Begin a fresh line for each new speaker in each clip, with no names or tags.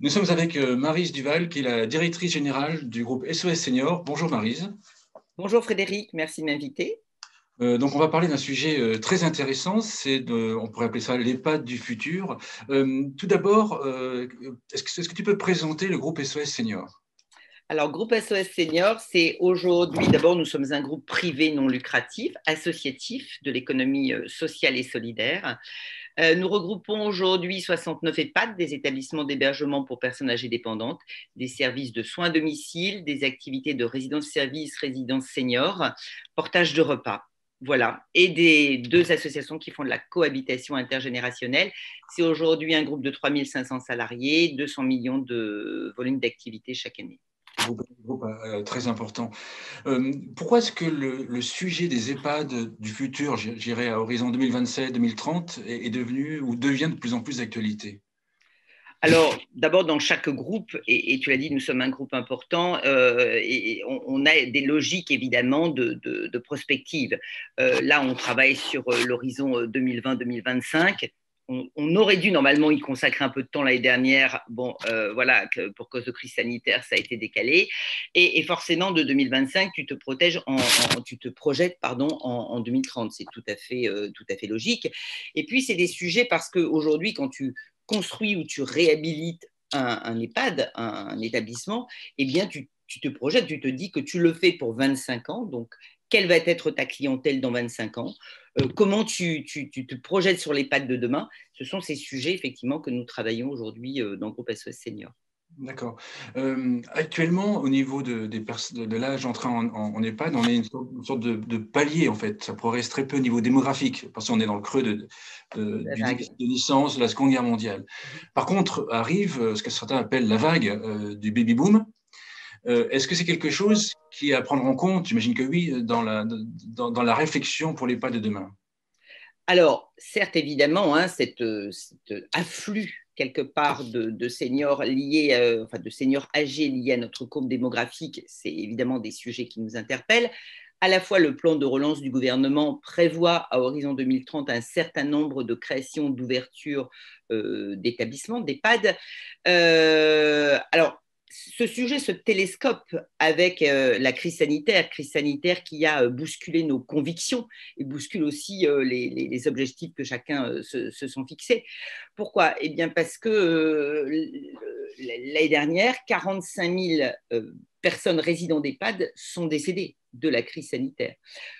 Nous sommes avec Maryse Duval, qui est la directrice générale du groupe SOS Senior. Bonjour Maryse.
Bonjour Frédéric, merci de m'inviter.
Donc on va parler d'un sujet très intéressant, on pourrait appeler ça l'EHPAD du futur. Tout d'abord, est-ce que tu peux présenter le groupe SOS Senior?
Alors, groupe SOS Senior, c'est aujourd'hui, d'abord, nous sommes un groupe privé non lucratif, associatif de l'économie sociale et solidaire. Nous regroupons aujourd'hui 69 EHPAD, des établissements d'hébergement pour personnes âgées dépendantes, des services de soins à domicile, des activités de résidence-service, résidence senior, portage de repas. Voilà. Et des deux associations qui font de la cohabitation intergénérationnelle. C'est aujourd'hui un groupe de 3500 salariés, 200 millions de volume d'activité chaque année.
Groupe très important. Pourquoi est-ce que le sujet des EHPAD du futur, j'irai à horizon 2027-2030, est devenu ou devient de plus en plus d'actualité?
Alors, d'abord, dans chaque groupe, et tu l'as dit, nous sommes un groupe important, et on a des logiques évidemment de prospective. Là, on travaille sur l'horizon 2020-2025. On aurait dû normalement y consacrer un peu de temps l'année dernière. Bon, voilà, pour cause de crise sanitaire, ça a été décalé. Et forcément, de 2025, tu te projettes en 2030. C'est tout à fait logique. Et puis, c'est des sujets parce qu'aujourd'hui, quand tu construis ou tu réhabilites un EHPAD, un établissement, eh bien, tu te projettes, tu te dis que tu le fais pour 25 ans. Donc, quelle va être ta clientèle dans 25 ans? Comment tu te projettes sur l'EHPAD de demain? Ce sont ces sujets, effectivement, que nous travaillons aujourd'hui dans le groupe SOS Senior.
D'accord. Actuellement, au niveau de l'âge entré en EHPAD, on est une sorte de palier, en fait. Ça progresse très peu au niveau démographique, parce qu'on est dans le creux du déficit de naissance de la Seconde Guerre mondiale. Par contre, arrive ce que certains appellent la vague du baby-boom. Est-ce que c'est quelque chose qui est à prendre en compte? J'imagine que oui, dans la réflexion pour l'EHPAD de demain.
Alors, certes, évidemment, hein, cet afflux quelque part de seniors liés, enfin de seniors âgés liés à notre courbe démographique, c'est évidemment des sujets qui nous interpellent. À la fois, le plan de relance du gouvernement prévoit à horizon 2030 un certain nombre de créations d'ouvertures d'établissements, d'EHPAD. Alors, ce sujet se télescope avec la crise sanitaire qui a bousculé nos convictions et bouscule aussi les objectifs que chacun se sont fixés. Pourquoi? Eh bien parce que l'année dernière, 45 000 personnes résidant d'EHPAD sont décédées de la crise sanitaire.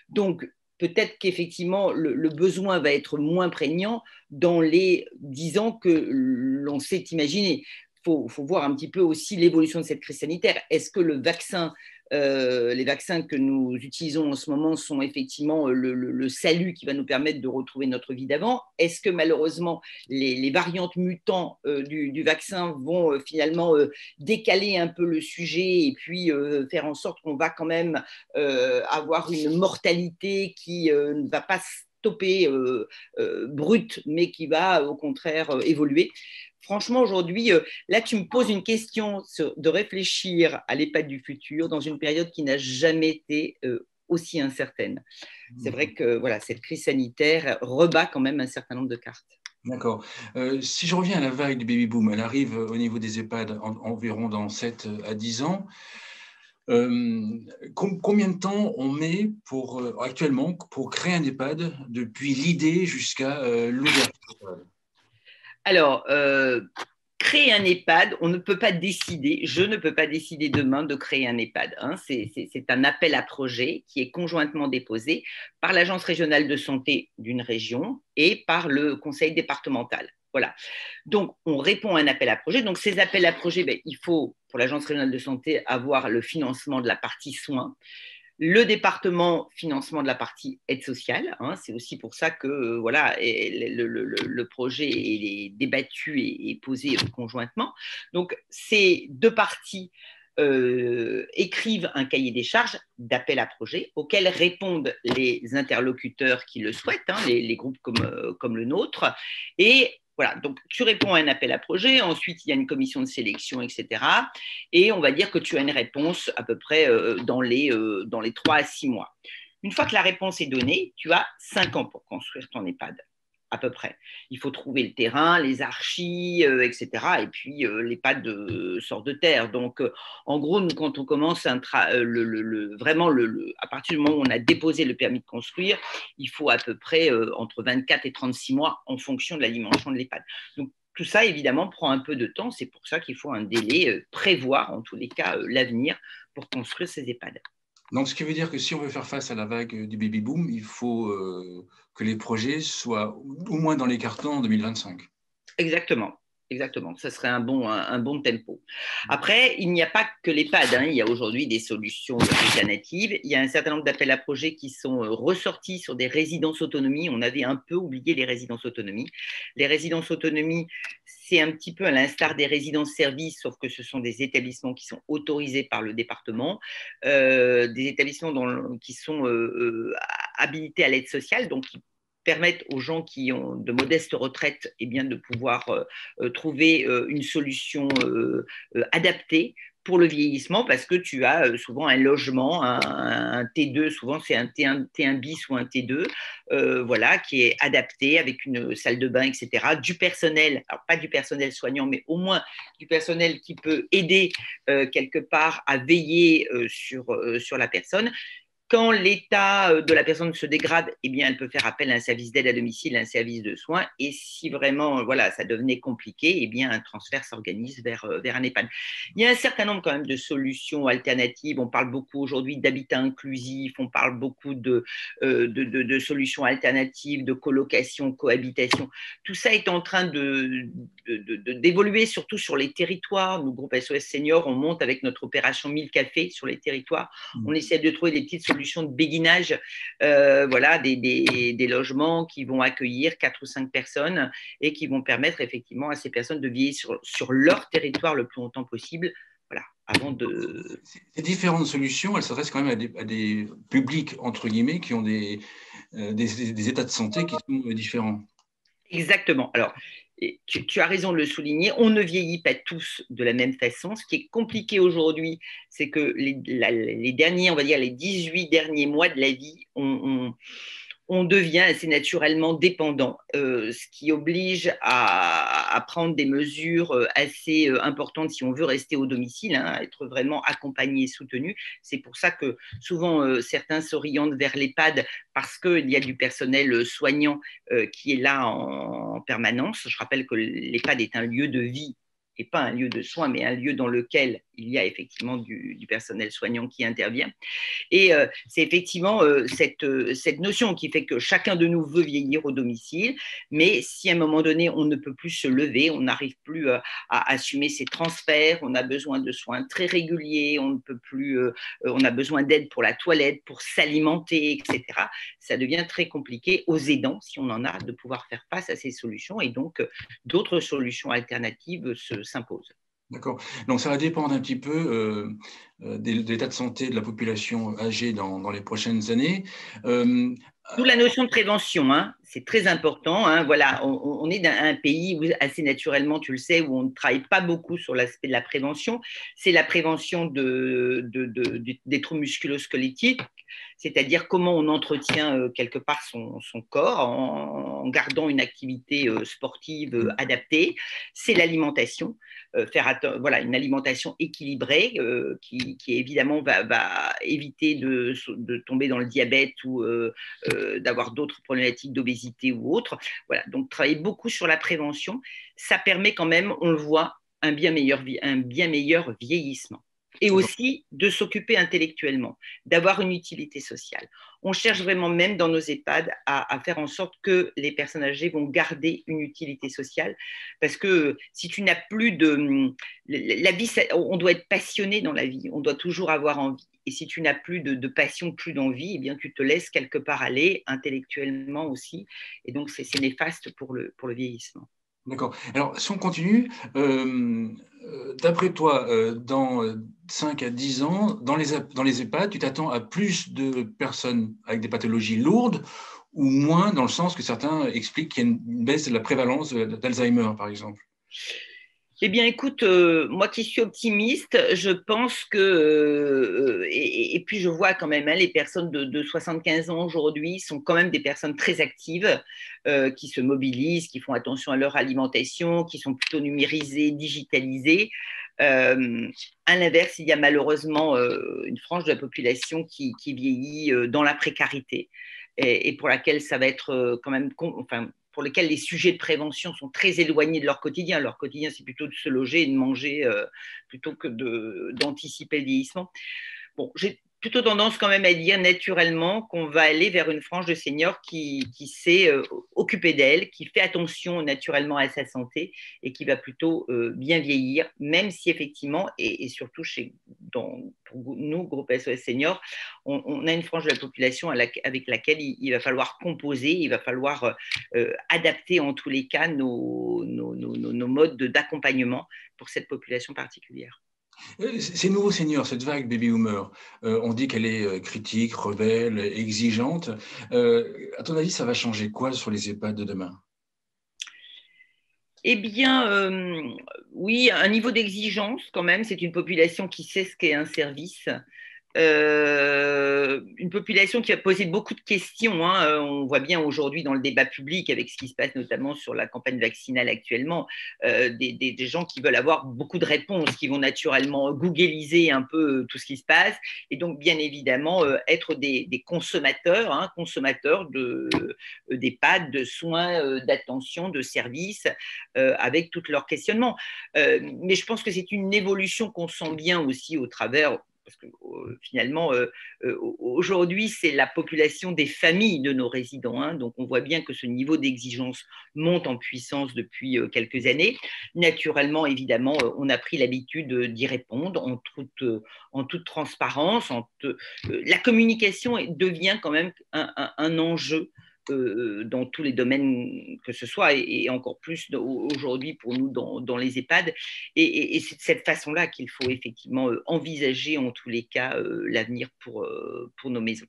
Donc, peut-être qu'effectivement, le besoin va être moins prégnant dans les 10 ans que l'on s'est imaginé. Faut voir un petit peu aussi l'évolution de cette crise sanitaire. Est-ce que les vaccins que nous utilisons en ce moment sont effectivement le salut qui va nous permettre de retrouver notre vie d'avant? Est-ce que malheureusement les variantes mutants du vaccin vont finalement décaler un peu le sujet et puis faire en sorte qu'on va quand même avoir une mortalité qui ne va pas stopper brute, mais qui va au contraire évoluer? Franchement, aujourd'hui, là, tu me poses une question de réfléchir à l'EHPAD du futur dans une période qui n'a jamais été aussi incertaine. C'est vrai que voilà, cette crise sanitaire rebat quand même un certain nombre de cartes.
D'accord. Si je reviens à la vague du baby-boom, elle arrive au niveau des EHPAD environ dans 7 à 10 ans. Combien de temps on met actuellement pour créer un EHPAD depuis l'idée jusqu'à l'ouverture?
Alors, créer un EHPAD, on ne peut pas décider, je ne peux pas décider demain de créer un EHPAD. Hein. C'est un appel à projet qui est conjointement déposé par l'Agence régionale de santé d'une région et par le conseil départemental. Voilà. Donc, on répond à un appel à projet. Donc, ces appels à projet, ben, il faut, pour l'Agence régionale de santé, avoir le financement de la partie soins. Le département financement de la partie aide sociale, hein, c'est aussi pour ça que voilà, le projet est débattu et posé conjointement. Donc, ces deux parties écrivent un cahier des charges d'appel à projet auquel répondent les interlocuteurs qui le souhaitent, hein, les groupes comme le nôtre, et voilà, donc tu réponds à un appel à projet, ensuite il y a une commission de sélection, etc. Et on va dire que tu as une réponse à peu près dans les 3 à 6 mois. Une fois que la réponse est donnée, tu as 5 ans pour construire ton EHPAD. à peu près. Il faut trouver le terrain, les archis, etc. Et puis l'EHPAD sort de terre. Donc, en gros, nous, quand on commence vraiment, à partir du moment où on a déposé le permis de construire, il faut à peu près entre 24 et 36 mois en fonction de la dimension de l'EHPAD. Donc, tout ça, évidemment, prend un peu de temps. C'est pour ça qu'il faut un délai, prévoir, en tous les cas, l'avenir pour construire ces EHPAD.
Donc, ce qui veut dire que si on veut faire face à la vague du baby-boom, il faut que les projets soient au moins dans les cartons en 2025.
Exactement. Exactement, ça serait un bon tempo. Après, il n'y a pas que l'EHPAD, il y a aujourd'hui des solutions alternatives. Il y a un certain nombre d'appels à projets qui sont ressortis sur des résidences autonomie. On avait un peu oublié les résidences autonomie. Les résidences autonomie, c'est un petit peu à l'instar des résidences-services, sauf que ce sont des établissements qui sont autorisés par le département, des établissements qui sont habilités à l'aide sociale, donc qui permettent aux gens qui ont de modestes retraites de pouvoir trouver une solution adaptée pour le vieillissement, parce que tu as souvent un logement, un T2, souvent c'est un T1 bis ou un T2, voilà, qui est adapté avec une salle de bain, etc. Du personnel, alors pas du personnel soignant, mais au moins du personnel qui peut aider quelque part à veiller sur la personne. Quand l'état de la personne se dégrade, elle peut faire appel à un service d'aide à domicile, à un service de soins. Et si vraiment ça devenait compliqué, un transfert s'organise vers un EHPAD. Il y a un certain nombre quand même de solutions alternatives. On parle beaucoup aujourd'hui d'habitat inclusif, on parle beaucoup de solutions alternatives, de colocation, cohabitation. Tout ça est en train d'évoluer, surtout sur les territoires. Nous, groupe SOS Seniors, on monte avec notre opération 1000 cafés sur les territoires. On essaie de trouver des petites solutions de béguinage, des logements qui vont accueillir 4 ou 5 personnes et qui vont permettre effectivement à ces personnes de vieillir sur leur territoire le plus longtemps possible. Voilà, avant de...
Ces différentes solutions, elles s'adressent quand même à des publics, entre guillemets, qui ont des états de santé qui sont différents.
Exactement. Alors, tu as raison de le souligner, on ne vieillit pas tous de la même façon. Ce qui est compliqué aujourd'hui, c'est que les derniers, on va dire les 18 derniers mois de la vie, on devient assez naturellement dépendant, ce qui oblige à prendre des mesures assez importantes si on veut rester au domicile, être vraiment accompagné et soutenu. C'est pour ça que souvent certains s'orientent vers l'EHPAD parce qu'il y a du personnel soignant qui est là en permanence. Je rappelle que l'EHPAD est un lieu de vie et pas un lieu de soins, mais un lieu dans lequel il y a effectivement du personnel soignant qui intervient. Et c'est effectivement cette notion qui fait que chacun de nous veut vieillir au domicile, mais si à un moment donné, on ne peut plus se lever, on n'arrive plus à assumer ses transferts, on a besoin de soins très réguliers, on ne peut plus, on a besoin d'aide pour la toilette, pour s'alimenter, etc. Ça devient très compliqué aux aidants, si on en a, de pouvoir faire face à ces solutions, et donc d'autres solutions alternatives s'imposent.
D'accord. Donc, ça va dépendre un petit peu de l'état de santé de la population âgée dans les prochaines années.
D'où la notion de prévention, c'est très important. Voilà, on est dans un pays où assez naturellement, tu le sais, où on ne travaille pas beaucoup sur l'aspect de la prévention. C'est la prévention des troubles musculo-squelettiques, c'est-à-dire comment on entretient quelque part son corps en gardant une activité sportive adaptée. C'est l'alimentation, voilà, une alimentation équilibrée qui évidemment va éviter de tomber dans le diabète ou d'avoir d'autres problématiques d'obésité ou autres. Voilà, donc travailler beaucoup sur la prévention, ça permet quand même, on le voit, un bien meilleur vieillissement. Et aussi de s'occuper intellectuellement, d'avoir une utilité sociale. On cherche vraiment même dans nos EHPAD à faire en sorte que les personnes âgées vont garder une utilité sociale, parce que si tu n'as plus de... La vie, on doit être passionné dans la vie, on doit toujours avoir envie. Et si tu n'as plus de passion, plus d'envie, tu te laisses quelque part aller, intellectuellement aussi. Et donc, c'est néfaste pour le vieillissement.
D'accord. Alors, si on continue, d'après toi, dans 5 à 10 ans, dans les EHPAD, tu t'attends à plus de personnes avec des pathologies lourdes ou moins, dans le sens que certains expliquent qu'il y a une baisse de la prévalence d'Alzheimer, par exemple?
Eh bien, écoute, moi qui suis optimiste, je pense que, et puis je vois quand même, hein, les personnes de 75 ans aujourd'hui sont quand même des personnes très actives, qui se mobilisent, qui font attention à leur alimentation, qui sont plutôt numérisées, digitalisées. Euh, à l'inverse, il y a malheureusement une frange de la population qui vieillit dans la précarité et pour laquelle ça va être quand même, enfin, pour lesquels les sujets de prévention sont très éloignés de leur quotidien. Leur quotidien, c'est plutôt de se loger et de manger plutôt que d'anticiper le vieillissement. Bon, j'ai plutôt tendance quand même à dire naturellement qu'on va aller vers une frange de seniors qui sait occuper d'elle, qui fait attention naturellement à sa santé et qui va plutôt bien vieillir, même si effectivement, et surtout pour nous, groupe SOS Seniors, on a une frange de la population avec laquelle il va falloir composer, il va falloir adapter en tous les cas nos modes d'accompagnement pour cette population particulière.
Ces nouveaux seniors, cette vague baby boomer, on dit qu'elle est critique, rebelle, exigeante. À ton avis, ça va changer quoi sur les EHPAD de demain?
Eh bien, oui, un niveau d'exigence quand même. C'est une population qui sait ce qu'est un service. Une population qui a posé beaucoup de questions. Hein. On voit bien aujourd'hui dans le débat public, avec ce qui se passe notamment sur la campagne vaccinale actuellement, des gens qui veulent avoir beaucoup de réponses, qui vont naturellement googliser un peu tout ce qui se passe, et donc bien évidemment être des consommateurs, hein, consommateurs d'EHPAD, de soins, d'attention, de services, avec tous leurs questionnements. Mais je pense que c'est une évolution qu'on sent bien aussi au travers parce que finalement, aujourd'hui, c'est la population des familles de nos résidents. Hein, donc, on voit bien que ce niveau d'exigence monte en puissance depuis quelques années. Naturellement, évidemment, on a pris l'habitude d'y répondre en toute transparence. La communication devient quand même un enjeu dans tous les domaines que ce soit, et encore plus aujourd'hui pour nous dans les EHPAD. Et c'est de cette façon-là qu'il faut effectivement envisager en tous les cas l'avenir pour nos maisons.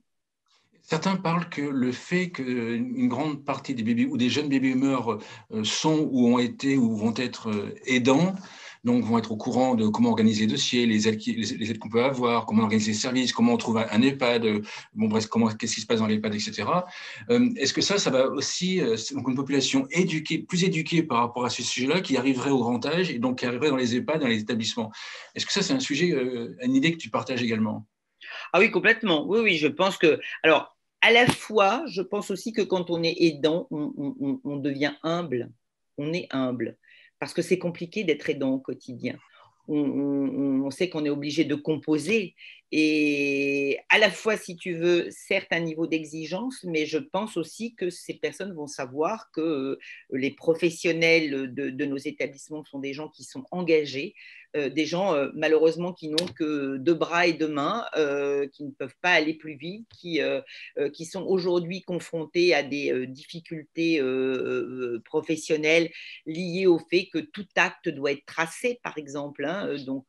Certains parlent que le fait qu'une grande partie des bébés ou des jeunes baby boomers sont ou ont été ou vont être aidants, donc vont être au courant de comment organiser les dossiers, les aides qu'on peut avoir, comment organiser les services, comment on trouve un EHPAD, bon bref, qu'est-ce qui se passe dans l'EHPAD, etc. Est-ce que ça va aussi, donc une population éduquée, plus éduquée par rapport à ce sujet-là, qui arriverait au grand âge et donc qui arriverait dans les EHPAD, dans les établissements? Est-ce que ça, c'est un sujet, une idée que tu partages également?
Ah oui, complètement. Oui, oui, je pense que… Alors, à la fois, je pense aussi que quand on est aidant, on devient humble. On est humble. Parce que c'est compliqué d'être aidant au quotidien. On sait qu'on est obligé de composer. Et à la fois, si tu veux, certes, un niveau d'exigence, mais je pense aussi que ces personnes vont savoir que les professionnels de nos établissements sont des gens qui sont engagés, des gens malheureusement qui n'ont que deux bras et deux mains, qui ne peuvent pas aller plus vite, qui sont aujourd'hui confrontés à des difficultés professionnelles liées au fait que tout acte doit être tracé, par exemple, hein, donc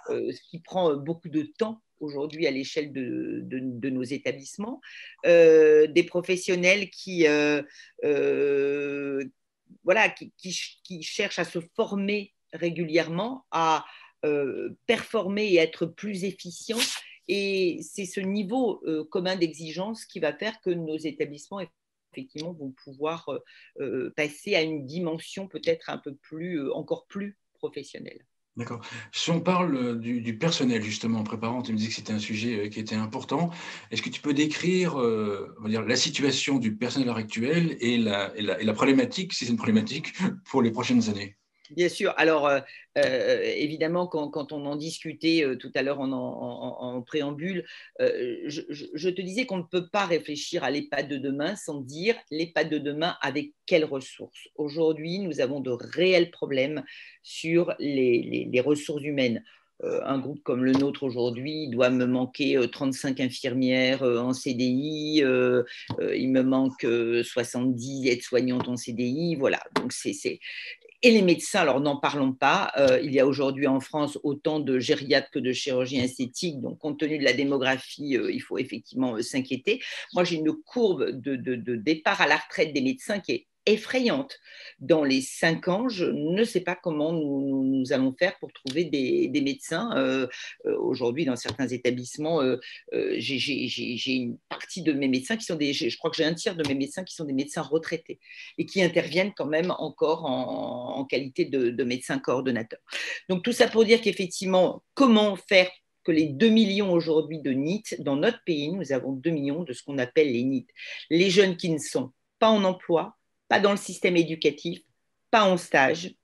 ce qui prend beaucoup de temps aujourd'hui à l'échelle de nos établissements, des professionnels voilà, qui cherchent à se former régulièrement, à performer et être plus efficients. Et c'est ce niveau commun d'exigence qui va faire que nos établissements effectivement vont pouvoir passer à une dimension peut-être un peu plus, encore plus professionnelle.
D'accord. Si on parle du personnel, justement, en préparant, tu me disais que c'était un sujet qui était important. Est-ce que tu peux décrire on va dire, la situation du personnel à l'heure actuelle et la problématique, si c'est une problématique, pour les prochaines années?
Bien sûr. Alors, évidemment, quand on en discutait tout à l'heure en préambule, je te disais qu'on ne peut pas réfléchir à l'EHPAD de demain sans dire l'EHPAD de demain avec quelles ressources. Aujourd'hui, nous avons de réels problèmes sur les ressources humaines. Un groupe comme le nôtre aujourd'hui doit me manquer 35 infirmières en CDI, il me manque 70 aides-soignantes en CDI, voilà. Donc, et les médecins, alors n'en parlons pas, il y a aujourd'hui en France autant de gériatres que de chirurgiens esthétiques, donc compte tenu de la démographie, il faut effectivement s'inquiéter. Moi, j'ai une courbe de départ à la retraite des médecins qui est effrayante. Dans les 5 ans, je ne sais pas comment nous allons faire pour trouver des médecins. Aujourd'hui, dans certains établissements, j'ai une partie de mes médecins qui sont je crois que j'ai un tiers de mes médecins qui sont des médecins retraités et qui interviennent quand même encore en qualité de médecins coordonnateurs. Donc tout ça pour dire qu'effectivement, comment faire que les 2 millions aujourd'hui de NEET, dans notre pays, nous avons 2 millions de ce qu'on appelle les NEET, les jeunes qui ne sont pas en emploi, pas dans le système éducatif, pas en stage,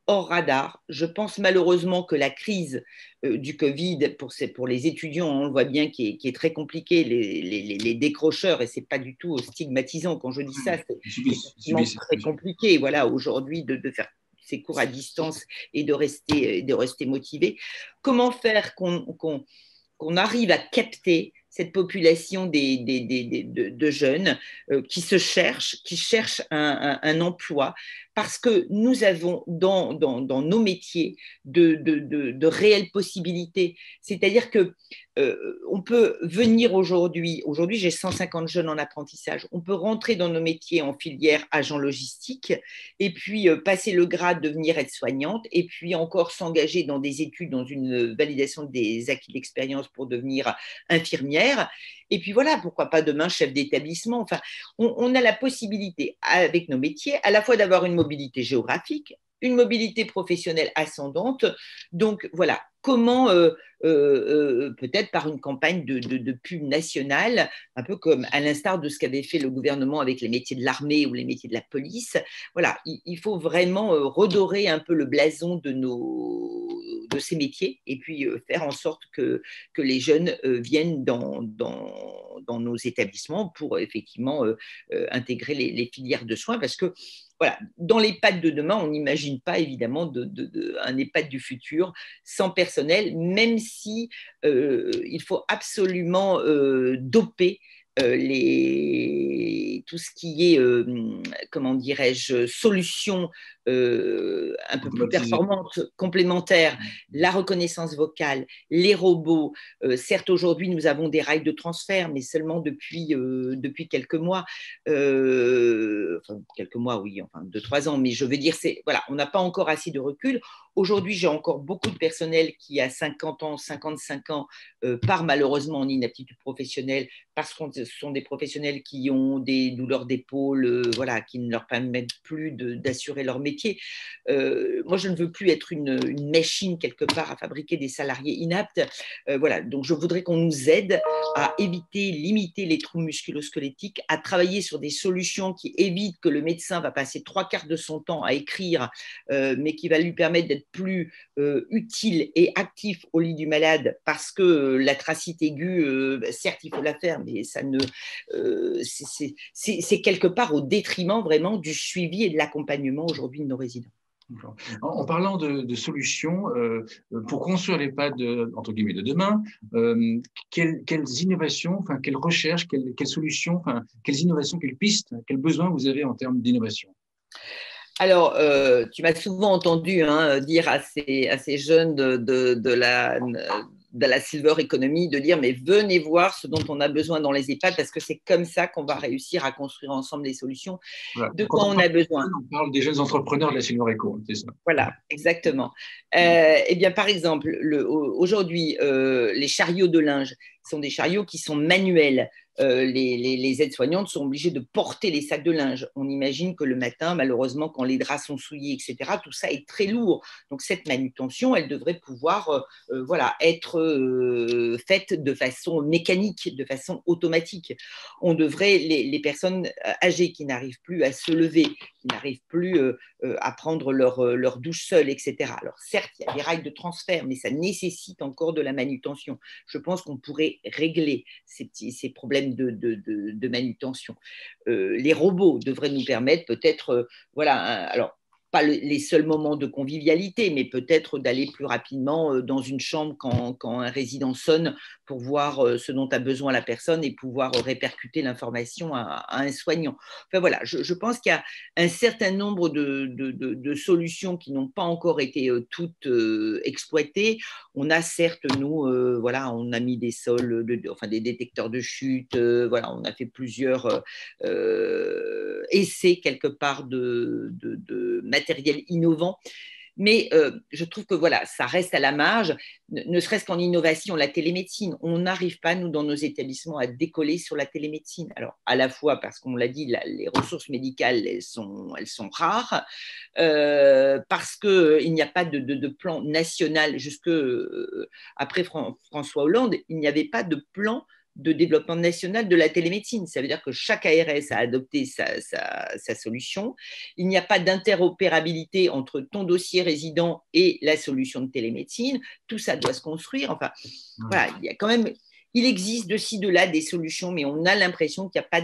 hors radar. Je pense malheureusement que la crise du Covid, pour les étudiants, on le voit bien, qui est très compliqué, les décrocheurs, et ce n'est pas du tout stigmatisant quand je dis ça, c'est très compliqué voilà, aujourd'hui de faire ces cours à distance et de rester motivé. Comment faire qu'on arrive à capter cette population de jeunes qui cherchent un emploi, parce que nous avons dans nos métiers de réelles possibilités. C'est-à-dire que on peut venir aujourd'hui j'ai 150 jeunes en apprentissage, on peut rentrer dans nos métiers en filière agent logistique et puis passer le grade, devenir aide-soignante et puis encore s'engager dans des études, dans une validation des acquis d'expérience pour devenir infirmière. Et puis voilà, pourquoi pas demain chef d'établissement. Enfin, on a la possibilité avec nos métiers à la fois d'avoir une mobilité géographique, une mobilité professionnelle ascendante. Donc voilà, comment peut-être par une campagne de pub nationale, un peu comme à l'instar de ce qu'avait fait le gouvernement avec les métiers de l'armée ou les métiers de la police. Voilà, il faut vraiment redorer un peu le blason de ces métiers et puis faire en sorte que les jeunes viennent dans nos établissements pour effectivement intégrer les filières de soins, parce que voilà, dans l'EHPAD de demain, on n'imagine pas évidemment un EHPAD du futur sans personnel, même si il faut absolument doper tout ce qui est, comment dirais-je, solutions un peu plus performantes, complémentaires, la reconnaissance vocale, les robots. Certes, aujourd'hui, nous avons des rails de transfert, mais seulement depuis quelques mois. Enfin, quelques mois, oui, enfin 2-3 ans, mais je veux dire, voilà, on n'a pas encore assez de recul. Aujourd'hui, j'ai encore beaucoup de personnel qui, à 50 ans, 55 ans, part malheureusement en inaptitude professionnelle parce que ce sont des professionnels qui ont des douleurs d'épaule, voilà, qui ne leur permettent plus d'assurer leur métier. Moi, je ne veux plus être une machine quelque part à fabriquer des salariés inaptes. Voilà, donc je voudrais qu'on nous aide à limiter les troubles musculo-squelettiques, à travailler sur des solutions qui évitent que le médecin va passer 3/4 de son temps à écrire, mais qui va lui permettre d'être plus utile et actif au lit du malade, parce que la tracite aiguë, certes, il faut la faire, mais ça ne, c'est quelque part au détriment vraiment du suivi et de l'accompagnement aujourd'hui de nos résidents.
En parlant de solutions, pour construire l'EHPAD entre guillemets de demain, quelles innovations, enfin, quelles recherches, quelles solutions, enfin, quelles innovations, quelles pistes, quels besoins vous avez en termes d'innovation?
Alors, tu m'as souvent entendu dire à ces jeunes de la silver economy, de dire mais venez voir ce dont on a besoin dans les EHPAD, parce que c'est comme ça qu'on va réussir à construire ensemble les solutions.
Voilà.
De quoi on a besoin.
On parle des jeunes entrepreneurs de la silver eco, c'est ça.
Voilà, exactement. Eh bien, par exemple, aujourd'hui, les chariots de linge sont des chariots qui sont manuels. Les aides-soignantes sont obligées de porter les sacs de linge. On imagine que le matin, malheureusement, quand les draps sont souillés, etc., tout ça est très lourd. Donc, cette manutention, elle devrait pouvoir voilà, être faite de façon mécanique, de façon automatique. On devrait, les personnes âgées qui n'arrivent plus à se lever, qui n'arrivent plus à prendre leur douche seule, etc. Alors, certes, il y a des rails de transfert, mais ça nécessite encore de la manutention. Je pense qu'on pourrait régler ces problèmes de manutention. Les robots devraient nous permettre peut-être, voilà, alors pas les seuls moments de convivialité, mais peut-être d'aller plus rapidement dans une chambre quand un résident sonne pour voir ce dont a besoin la personne et pouvoir répercuter l'information à un soignant. Enfin voilà, je pense qu'il y a un certain nombre de solutions qui n'ont pas encore été toutes exploitées. On a certes, nous, voilà, on a mis des sols, enfin des détecteurs de chute, voilà, on a fait plusieurs essais quelque part de matériel innovant. Mais je trouve que voilà, ça reste à la marge, ne serait-ce qu'en innovation, la télémédecine. On n'arrive pas, nous, dans nos établissements, à décoller sur la télémédecine. Alors, à la fois parce qu'on l'a dit, les ressources médicales, elles sont rares, parce qu'il n'y a pas de plan national. Jusque après François Hollande, il n'y avait pas de plan de développement national de la télémédecine. Ça veut dire que chaque ARS a adopté sa solution. Il n'y a pas d'interopérabilité entre ton dossier résident et la solution de télémédecine. Tout ça doit se construire. Enfin, voilà, il y a quand même, il existe de ci, de là des solutions, mais on a l'impression qu'il n'y a pas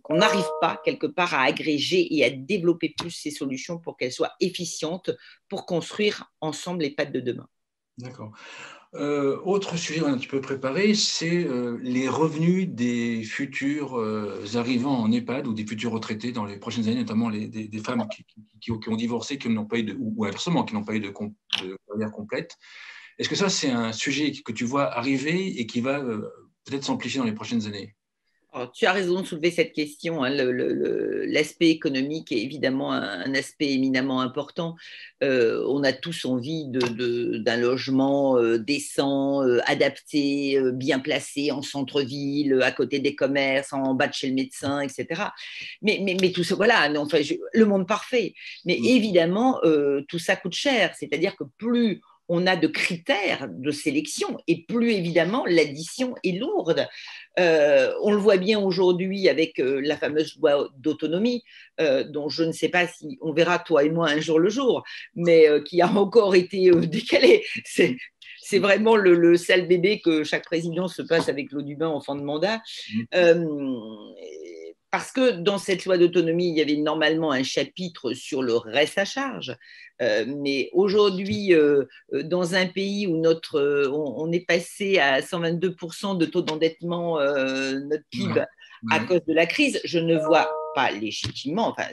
qu'on n'arrive pas quelque part à agréger et à développer plus ces solutions pour qu'elles soient efficientes pour construire ensemble les pattes de demain.
D'accord. Autre sujet un petit peu préparé, c'est les revenus des futurs arrivants en EHPAD ou des futurs retraités dans les prochaines années, notamment des femmes qui ont divorcé, qui n'ont pas eu ou inversement, qui n'ont pas eu de carrière complète. Est-ce que ça, c'est un sujet que tu vois arriver et qui va peut-être s'amplifier dans les prochaines années?
Alors, tu as raison de soulever cette question. Hein. L'aspect économique est évidemment un aspect éminemment important. On a tous envie d'un logement décent, adapté, bien placé en centre-ville, à côté des commerces, en bas de chez le médecin, etc. Mais tout ça, voilà, enfin, le monde parfait. Mais évidemment, tout ça coûte cher. C'est-à-dire que plus on a de critères de sélection et plus évidemment l'addition est lourde. On le voit bien aujourd'hui avec la fameuse loi d'autonomie, dont je ne sais pas si on verra toi et moi un jour le jour, mais qui a encore été décalée. C'est vraiment le sale bébé que chaque président se passe avec l'eau du bain en fin de mandat. Parce que dans cette loi d'autonomie, il y avait normalement un chapitre sur le reste à charge. Mais aujourd'hui, dans un pays où on est passé à 122% de taux d'endettement, notre PIB, à cause de la crise, je ne vois pas légitimement, enfin,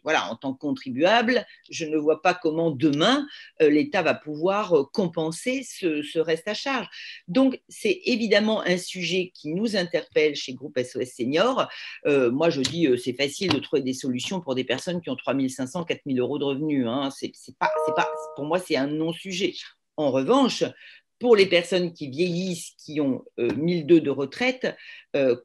voilà, en tant que contribuable, je ne vois pas comment demain l'État va pouvoir compenser ce reste à charge. Donc, c'est évidemment un sujet qui nous interpelle chez Groupe SOS Senior. Moi, je dis, c'est facile de trouver des solutions pour des personnes qui ont 3 500, 4 000 euros de revenus. Hein. Pour moi, c'est un non-sujet. En revanche, pour les personnes qui vieillissent, qui ont 1 200 de retraite,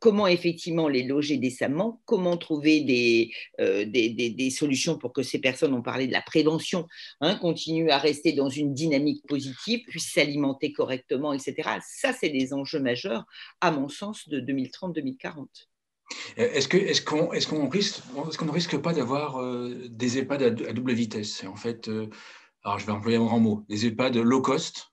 comment effectivement les loger décemment, comment trouver des solutions pour que ces personnes, on parlait de la prévention, hein, continuent à rester dans une dynamique positive, puissent s'alimenter correctement, etc. Ça, c'est des enjeux majeurs, à mon sens, de 2030-2040.
Est-ce qu'on ne risque pas d'avoir des EHPAD à double vitesse? En fait, alors je vais employer un grand mot, des EHPAD low cost.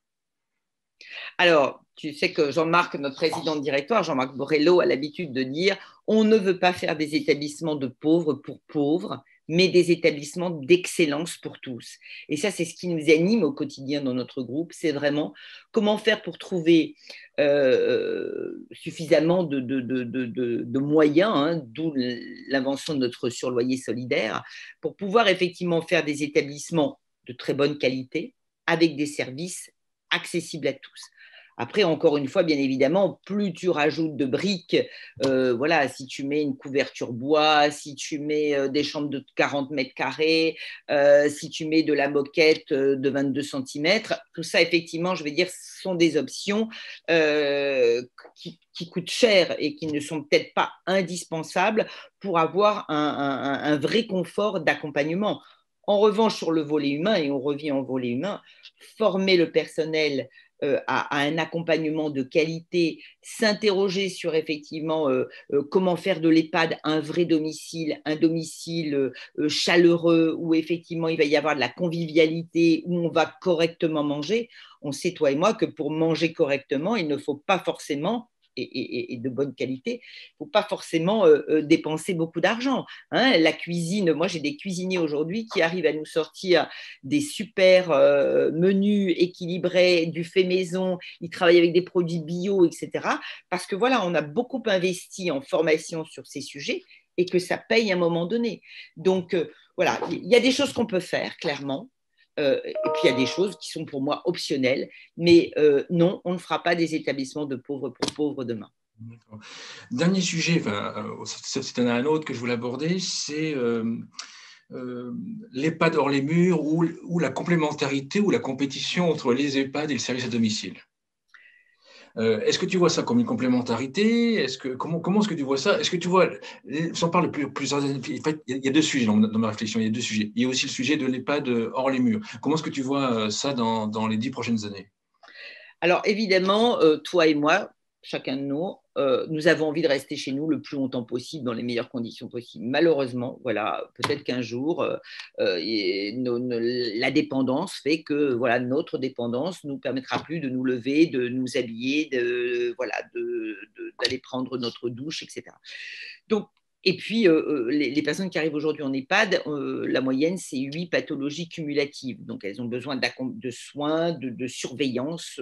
Alors, tu sais que Jean-Marc, notre président de directoire, Jean-Marc Borrello, a l'habitude de dire on ne veut pas faire des établissements de pauvres pour pauvres, mais des établissements d'excellence pour tous. Et ça, c'est ce qui nous anime au quotidien dans notre groupe, c'est vraiment comment faire pour trouver suffisamment de moyens, hein, d'où l'invention de notre surloyer solidaire, pour pouvoir effectivement faire des établissements de très bonne qualité, avec des services accessibles à tous. Après, encore une fois, bien évidemment, plus tu rajoutes de briques, voilà, si tu mets une couverture bois, si tu mets des chambres de 40 mètres carrés, si tu mets de la moquette de 22 centimètres, tout ça, effectivement, je vais dire, sont des options qui coûtent cher et qui ne sont peut-être pas indispensables pour avoir un vrai confort d'accompagnement. En revanche, sur le volet humain, et on revient au volet humain, former le personnel à un accompagnement de qualité, s'interroger sur effectivement comment faire de l'EHPAD un vrai domicile, un domicile chaleureux, où effectivement il va y avoir de la convivialité, où on va correctement manger. On sait, toi et moi, que pour manger correctement, il ne faut pas forcément et de bonne qualité, il ne faut pas forcément dépenser beaucoup d'argent. Hein. La cuisine, moi j'ai des cuisiniers aujourd'hui qui arrivent à nous sortir des super menus équilibrés, du fait maison, ils travaillent avec des produits bio, etc. Parce que voilà, on a beaucoup investi en formation sur ces sujets et que ça paye à un moment donné. Donc voilà, il y a des choses qu'on peut faire, clairement. Et puis il y a des choses qui sont pour moi optionnelles, mais non, on ne fera pas des établissements de pauvres pour pauvres demain.
Dernier sujet, c'est un autre que je voulais aborder, c'est l'EHPAD hors les murs ou la complémentarité ou la compétition entre les EHPAD et le service à domicile. Est-ce que tu vois ça comme une complémentarité? Comment est-ce que tu vois ça? Est-ce que tu vois, si on parle plusieurs années, en fait, il y a deux sujets dans ma réflexion, il y a deux sujets. Il y a aussi le sujet de l'EHPAD hors les murs. Comment est-ce que tu vois ça dans les 10 prochaines années?
Alors évidemment, toi et moi, chacun de nous, nous avons envie de rester chez nous le plus longtemps possible, dans les meilleures conditions possibles. Malheureusement, voilà, peut-être qu'un jour, la dépendance fait que voilà, notre dépendance ne nous permettra plus de nous lever, de nous habiller, d'aller prendre notre douche, etc. Donc, et puis, les personnes qui arrivent aujourd'hui en EHPAD, la moyenne, c'est 8 pathologies cumulatives. Donc, elles ont besoin de soins, de surveillance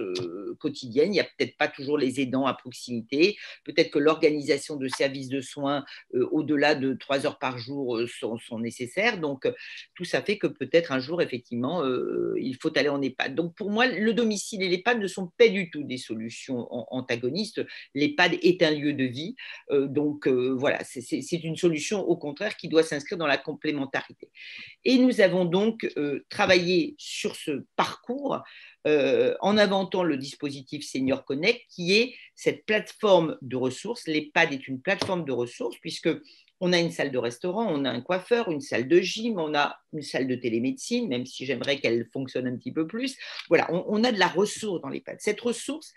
quotidienne. Il n'y a peut-être pas toujours les aidants à proximité. Peut-être que l'organisation de services de soins au-delà de 3 heures par jour sont nécessaires. Donc, tout ça fait que peut-être un jour, effectivement, il faut aller en EHPAD. Donc, pour moi, le domicile et l'EHPAD ne sont pas du tout des solutions antagonistes. L'EHPAD est un lieu de vie. Donc, voilà, c'est une solution au contraire qui doit s'inscrire dans la complémentarité. Et nous avons donc travaillé sur ce parcours en inventant le dispositif Senior Connect, qui est cette plateforme de ressources. L'EHPAD est une plateforme de ressources puisque on a une salle de restaurant, on a un coiffeur, une salle de gym, on a une salle de télémédecine, même si j'aimerais qu'elle fonctionne un petit peu plus. Voilà, on a de la ressource dans l'EHPAD. Cette ressource,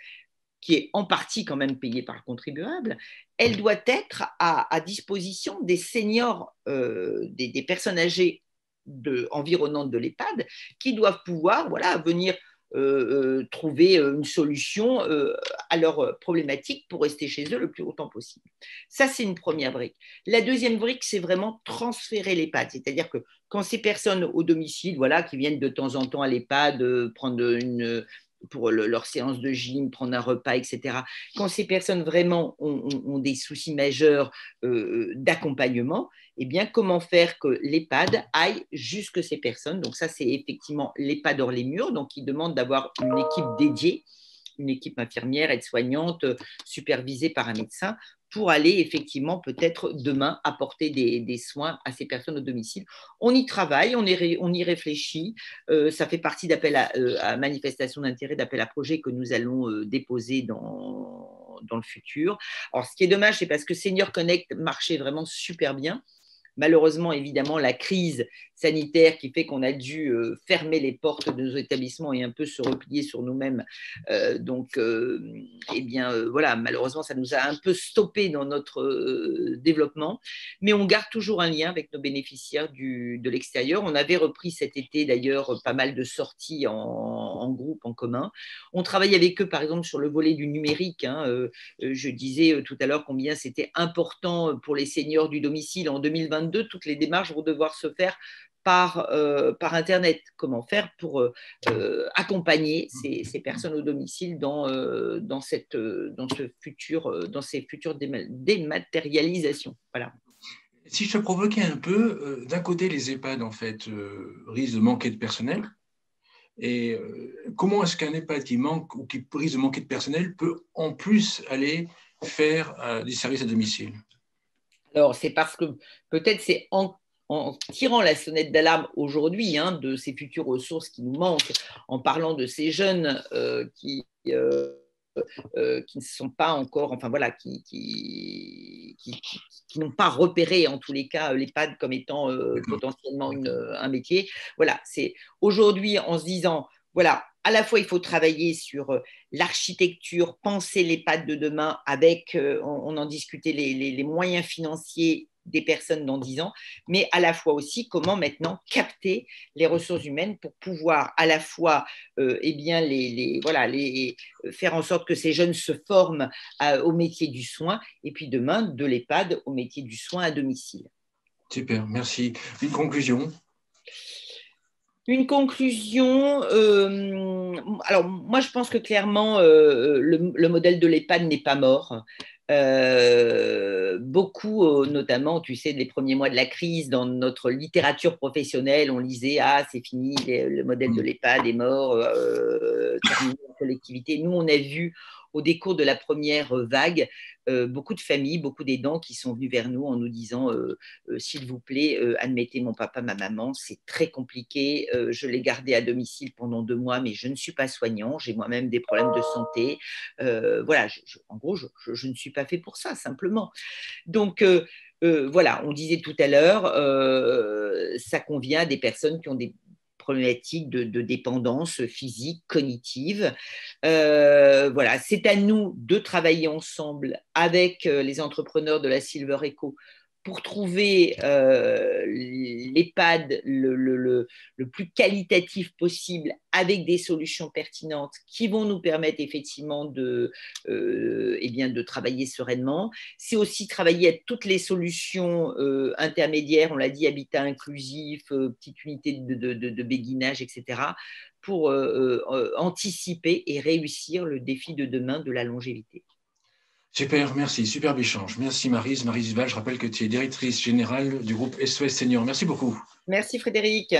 qui est en partie quand même payée par le contribuable, elle doit être à disposition des seniors, des personnes âgées environnantes de l'EHPAD, qui doivent pouvoir venir trouver une solution à leurs problématiques pour rester chez eux le plus longtemps possible. Ça, c'est une première brique. La deuxième brique, c'est vraiment transférer l'EHPAD, c'est-à-dire que quand ces personnes au domicile, qui viennent de temps en temps à l'EHPAD prendre pour leur séance de gym, prendre un repas, etc. Quand ces personnes vraiment ont des soucis majeurs d'accompagnement, eh bien, comment faire que l'EHPAD aille jusque ces personnes? Donc ça, c'est effectivement l'EHPAD hors les murs, donc qui demande d'avoir une équipe dédiée, une équipe infirmière, aide-soignante, supervisée par un médecin, pour aller effectivement peut-être demain apporter des soins à ces personnes au domicile. On y travaille, on y réfléchit. Ça fait partie d'appel à manifestation d'intérêt, d'appel à projet que nous allons déposer dans le futur. Alors, ce qui est dommage, c'est parce que Senior Connect marchait vraiment super bien. Malheureusement, évidemment, la crise sanitaire qui fait qu'on a dû fermer les portes de nos établissements et un peu se replier sur nous-mêmes. Malheureusement, ça nous a un peu stoppé dans notre développement. Mais on garde toujours un lien avec nos bénéficiaires de l'extérieur. On avait repris cet été, d'ailleurs, pas mal de sorties en groupe, en commun. On travaille avec eux, par exemple, sur le volet du numérique. Je disais tout à l'heure combien c'était important pour les seniors du domicile. En 2022, toutes les démarches vont devoir se faire par Internet. Comment faire pour accompagner ces personnes au domicile dans ces futures dématérialisations. Voilà.
Si je te provoquais un peu, d'un côté, les EHPAD, en fait, risquent de manquer de personnel. Et comment est-ce qu'un EHPAD qui manque ou qui risque de manquer de personnel peut en plus aller faire des services à domicile?
Alors, c'est parce que peut-être c'est en tirant la sonnette d'alarme aujourd'hui de ces futures ressources qui nous manquent, en parlant de ces jeunes qui ne sont pas encore, qui n'ont pas repéré en tous les cas l'EHPAD comme étant potentiellement un métier. Voilà, c'est aujourd'hui en se disant, voilà, à la fois il faut travailler sur l'architecture, penser l'EHPAD de demain avec, on en discutait, les moyens financiers des personnes dans 10 ans, mais à la fois aussi comment maintenant capter les ressources humaines pour pouvoir à la fois eh bien faire en sorte que ces jeunes se forment au métier du soin et puis demain de l'EHPAD au métier du soin à domicile.
Super, merci. Une conclusion?
Une conclusion, alors moi je pense que clairement le modèle de l'EHPAD n'est pas mort. Beaucoup, notamment, tu sais, les premiers mois de la crise, dans notre littérature professionnelle, on lisait ah c'est fini, le modèle de l'EHPAD est mort, terminé en collectivité. Nous on a vu au décours de la première vague beaucoup de familles, beaucoup d'aidants qui sont venus vers nous en nous disant s'il vous plaît, admettez mon papa, ma maman, c'est très compliqué, je l'ai gardé à domicile pendant 2 mois, mais je ne suis pas soignant, j'ai moi-même des problèmes de santé. Voilà, en gros, je ne suis pas fait pour ça, simplement. Donc, voilà, on disait tout à l'heure, ça convient à des personnes qui ont des problématiques de dépendance physique, cognitive. Voilà, c'est à nous de travailler ensemble avec les entrepreneurs de la Silver Eco pour trouver l'EHPAD le plus qualitatif possible avec des solutions pertinentes qui vont nous permettre effectivement de travailler sereinement. C'est aussi travailler à toutes les solutions intermédiaires, on l'a dit, habitat inclusif, petite unité de béguinage, etc., pour anticiper et réussir le défi de demain de la longévité.
Super, merci, superbe échange. Merci Maryse. Maryse Val, je rappelle que tu es directrice générale du groupe SOS Senior. Merci beaucoup.
Merci Frédéric.